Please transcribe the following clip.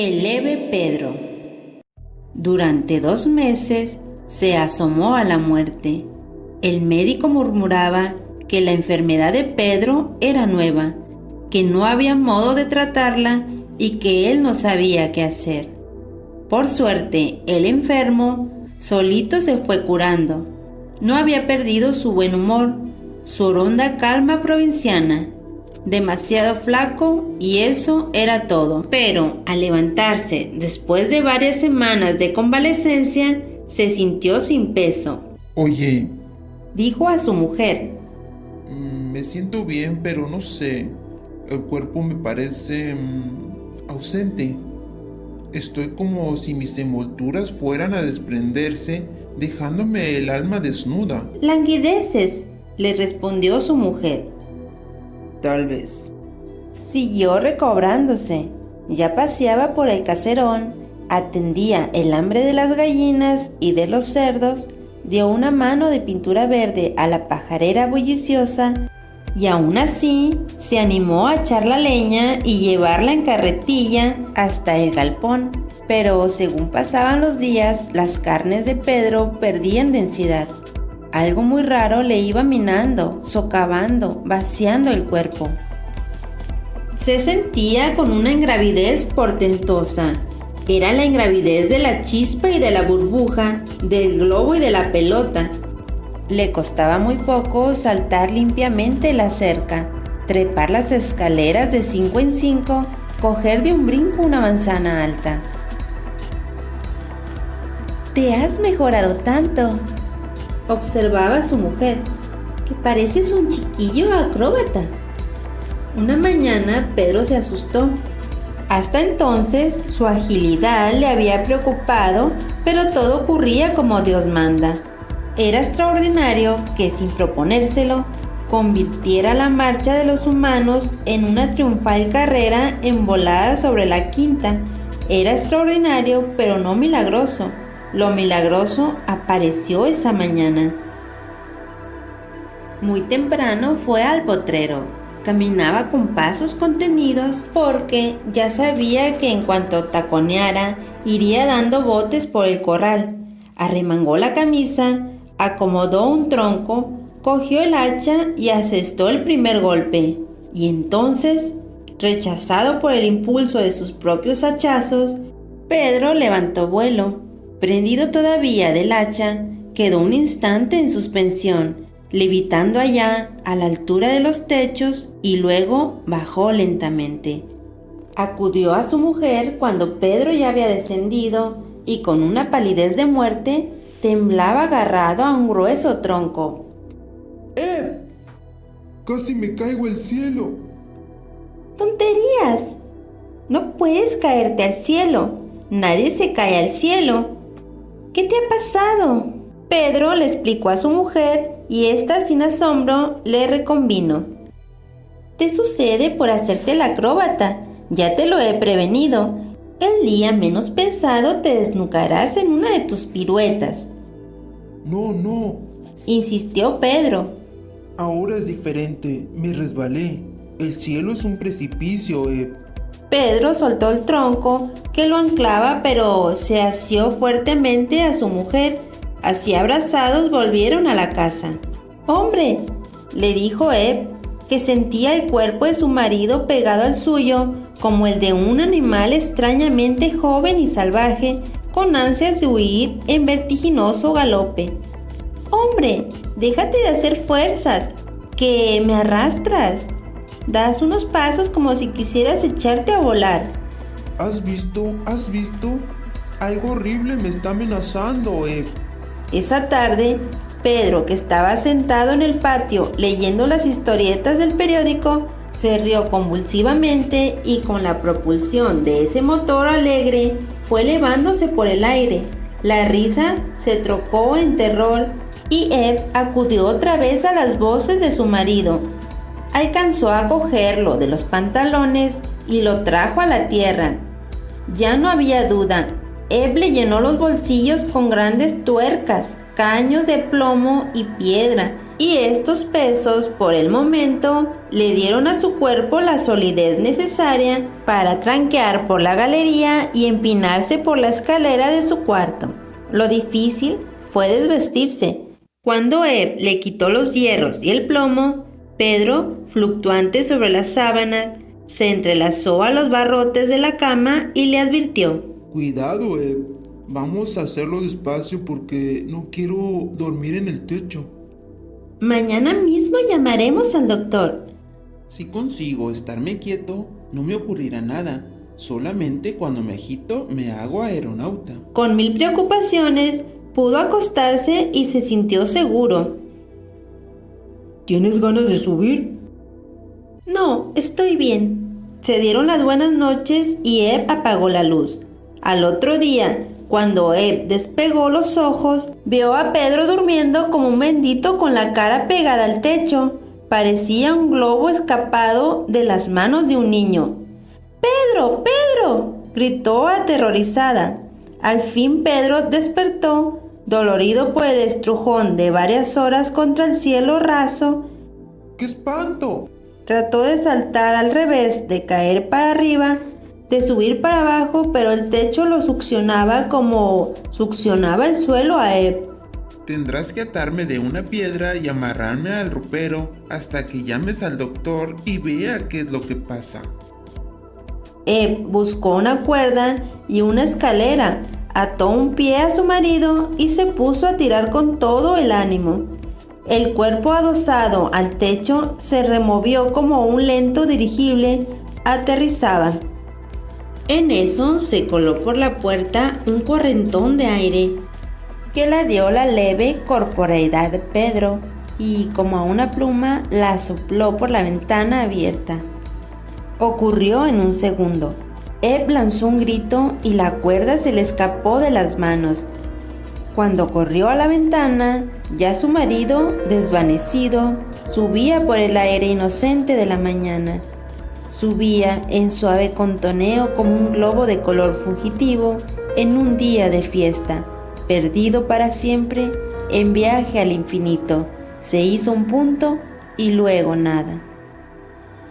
El leve Pedro. Durante 2 meses se asomó a la muerte. El médico murmuraba que la enfermedad de Pedro era nueva, que no había modo de tratarla y que él no sabía qué hacer. Por suerte, el enfermo solito se fue curando. No había perdido su buen humor, su honda calma provinciana. Demasiado flaco y eso era todo. Pero al levantarse después de varias semanas de convalecencia, se sintió sin peso. Oye, Dijo a su mujer: me siento bien, pero no sé. El cuerpo me parece ausente. Estoy como si mis envolturas fueran a desprenderse, dejándome el alma desnuda. «Languideces», le respondió su mujer. Tal vez. Siguió recobrándose. Ya paseaba por el caserón, atendía el hambre de las gallinas y de los cerdos, dio una mano de pintura verde a la pajarera bulliciosa y aún así se animó a echar la leña y llevarla en carretilla hasta el galpón. Pero según pasaban los días, las carnes de Pedro perdían densidad. Algo muy raro le iba minando, socavando, vaciando el cuerpo. Se sentía con una ingravidez portentosa. Era la ingravidez de la chispa y de la burbuja, del globo y de la pelota. Le costaba muy poco saltar limpiamente la cerca, trepar las escaleras de 5 en 5, coger de un brinco una manzana alta. «Te has mejorado tanto», observaba su mujer, «que pareces un chiquillo acróbata». Una mañana Pedro se asustó. Hasta entonces su agilidad le había preocupado, pero todo ocurría como Dios manda. Era extraordinario que, sin proponérselo, convirtiera la marcha de los humanos en una triunfal carrera envolada sobre la quinta. Era extraordinario, pero no milagroso. Lo milagroso apareció esa mañana. Muy temprano fue al potrero. Caminaba con pasos contenidos porque ya sabía que en cuanto taconeara iría dando botes por el corral. Arremangó la camisa, acomodó un tronco, cogió el hacha y asestó el primer golpe. Y entonces, rechazado por el impulso de sus propios hachazos, Pedro levantó vuelo. Prendido todavía del hacha, quedó un instante en suspensión, levitando allá a la altura de los techos y luego bajó lentamente. Acudió a su mujer cuando Pedro ya había descendido y con una palidez de muerte temblaba agarrado a un grueso tronco. Casi me caigo al cielo. ¡Tonterías! No puedes caerte al cielo. Nadie se cae al cielo. ¿Qué te ha pasado? Pedro le explicó a su mujer y ésta sin asombro le reconvino. Te sucede por hacerte el acróbata. Ya te lo he prevenido. El día menos pensado te desnucarás en una de tus piruetas. No. Insistió Pedro. Ahora es diferente. Me resbalé. El cielo es un precipicio, Pedro soltó el tronco que lo anclaba, pero se asió fuertemente a su mujer. Así abrazados volvieron a la casa. «Hombre», le dijo Eb, que sentía el cuerpo de su marido pegado al suyo como el de un animal extrañamente joven y salvaje, con ansias de huir en vertiginoso galope. «Hombre, déjate de hacer fuerzas, que me arrastras. Das unos pasos como si quisieras echarte a volar». ¿Has visto? Algo horrible me está amenazando, Esa tarde, Pedro, que estaba sentado en el patio leyendo las historietas del periódico, se rió convulsivamente y con la propulsión de ese motor alegre fue elevándose por el aire. La risa se trocó en terror y Eb acudió otra vez a las voces de su marido. Alcanzó a cogerlo de los pantalones y lo trajo a la tierra. Ya no había duda. Eb le llenó los bolsillos con grandes tuercas, caños de plomo y piedra, y estos pesos por el momento le dieron a su cuerpo la solidez necesaria para tranquear por la galería y empinarse por la escalera de su cuarto. Lo difícil fue desvestirse. Cuando Eb le quitó los hierros y el plomo, Pedro, fluctuante sobre las sábanas, se entrelazó a los barrotes de la cama y le advirtió: Cuidado, Eb. Vamos a hacerlo despacio porque no quiero dormir en el techo. Mañana mismo llamaremos al doctor. Si consigo estarme quieto, no me ocurrirá nada. Solamente cuando me agito me hago aeronauta. Con 1000 preocupaciones, pudo acostarse y se sintió seguro. ¿Tienes ganas de subir? No, estoy bien. Se dieron las buenas noches y Eb apagó la luz. Al otro día, cuando Eb despegó los ojos, vio a Pedro durmiendo como un bendito con la cara pegada al techo. Parecía un globo escapado de las manos de un niño. ¡Pedro! ¡Pedro!, gritó aterrorizada. Al fin Pedro despertó, dolorido por el estrujón de varias horas contra el cielo raso. ¡Qué espanto! Trató de saltar al revés, de caer para arriba, de subir para abajo, pero el techo lo succionaba como succionaba el suelo a Eb. Tendrás que atarme de una piedra y amarrarme al ropero hasta que llames al doctor y vea qué es lo que pasa. Eb buscó una cuerda y una escalera, ató un pie a su marido y se puso a tirar con todo el ánimo. El cuerpo adosado al techo se removió como un lento dirigible aterrizaba. En eso se coló por la puerta un correntón de aire que la dio la leve corporeidad de Pedro y, como a una pluma, la sopló por la ventana abierta. Ocurrió en un segundo. Eb lanzó un grito y la cuerda se le escapó de las manos. Cuando corrió a la ventana, ya su marido, desvanecido, subía por el aire inocente de la mañana. Subía en suave contoneo como un globo de color fugitivo en un día de fiesta, perdido para siempre en viaje al infinito. Se hizo un punto y luego nada.